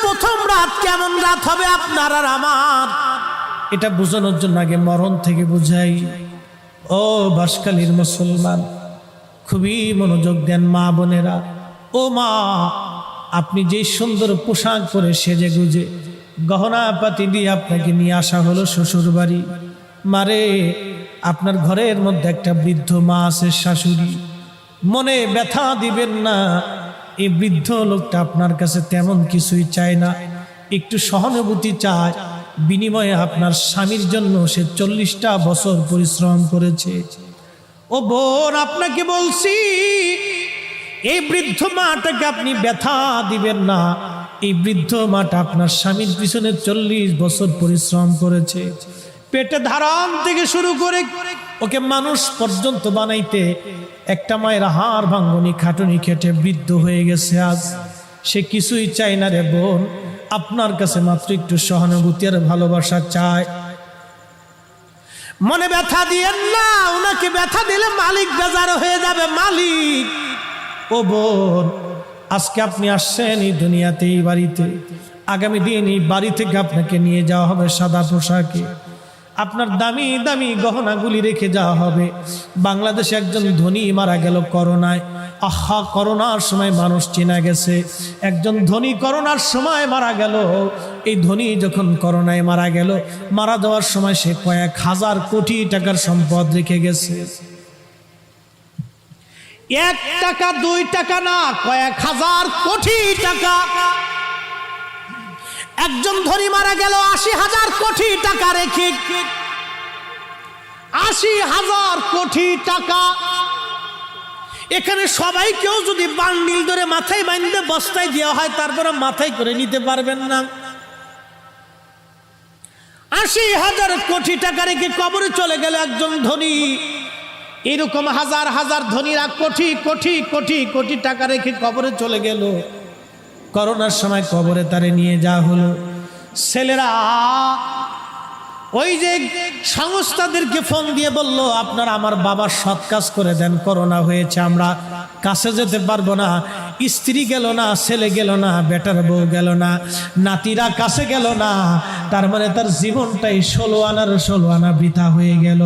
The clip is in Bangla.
প্রথম রাত কেমন রাত হবে আপনার আর আমার, এটা বোঝানোর জন্য আগে মরণ থেকে বুঝাই। ও বাঁশখালীর মুসলমান, খুবই মনোযোগ দেন মা বোনেরা। ও মা, আপনি যে সুন্দর পোশাক পরে সেজে গুজে গহনা পাতি দিয়ে আপনাকে নিয়ে আসা হলো শ্বশুর বাড়ি। মারে, আপনার ঘরের মধ্যে একটা বৃদ্ধ মা আছে, শাশুড়ি। মনে ব্যথা দিবেন না, এই বৃদ্ধ লোকটা আপনার কাছে তেমন কিছুই চায় না, একটু সহানুভূতি চায়। বিনিময়ে আপনার স্বামীর জন্য সে 40টা বছর পরিশ্রম করেছে। ও বোন, আপনাকে বলছি, এই বৃদ্ধ মাটাকে আপনি ব্যথা দিবেন না। এই বৃদ্ধ মাটা আপনার স্বামীর পিছনে 40 বছর পরিশ্রম করেছে। পেটে ধারণ থেকে শুরু করে ওকে মানুষ পর্যন্ত বানাইতে একটা মায়ের হাড় ভাঙ্গনি খাটুনি খেটে বৃদ্ধ হয়ে গেছে আজ। সে কিছুই চায় না রে বোন, আপনার কাছে মাত্র একটু সহানুভূতি আর ভালোবাসা চায়। মনে ব্যথা দিয়েন না, ওনাকে ব্যথা দিলে মালিক বেজার হয়ে যাবে, মালিক। ও বোন, আজকে আপনি আসছেন এই দুনিয়াতে, এই বাড়িতে। আগামী দিন এই বাড়ি থেকে আপনাকে নিয়ে যাওয়া হবে সাদা পোশাকে, আপনার দামি দামি গহনাগুলি রেখে যাওয়া হবে। বাংলাদেশে একজন ধনী মারা গেল করোনায়। আহা, করোনার সময় মানুষ চেনা গেছে। একজন ধনী করোনার সময় মারা গেল। এই ধনী যখন করোনায় মারা গেল, মারা যাওয়ার সময় সে কয়েক হাজার কোটি টাকার সম্পদ রেখে গেছে। 1 টাকা 2 টাকা না, কয়েক হাজার কোটি টাকা। একজন ধনী মারা গেল 80,000 কোটি টাকা রেখে। 80,000 কোটি টাকা। এখানে সবাইকেও যদি বান্ডিল ধরে মাথায় বাঁধতে বস্তায় দেওয়া হয়, তারপরে মাথায় করে নিতে পারবেন না। 80,000 কোটি টাকা রেখে কবরে চলে গেল একজন ধনী। এরকম হাজার হাজার ধনীরা কোটি কোটি কোটি কোটি টাকা রেখে কবরে চলে গেল। করোনার সময় কবরে তারে নিয়ে যাওয়া হলো। ছেলেরা ওই যে সংস্থাদেরকে ফোন দিয়ে বলল, আপনারা আমার বাবার সৎ কাজ করে দেন, করোনা হয়েছে, আমরা কাছে যেতে পারবো না। স্ত্রী গেল না, ছেলে গেল না, বেটার বউ গেল না, নাতিরা কাছে গেল না। তার মানে তার জীবনটাই 16 আনার 16 আনা বৃথা হয়ে গেল।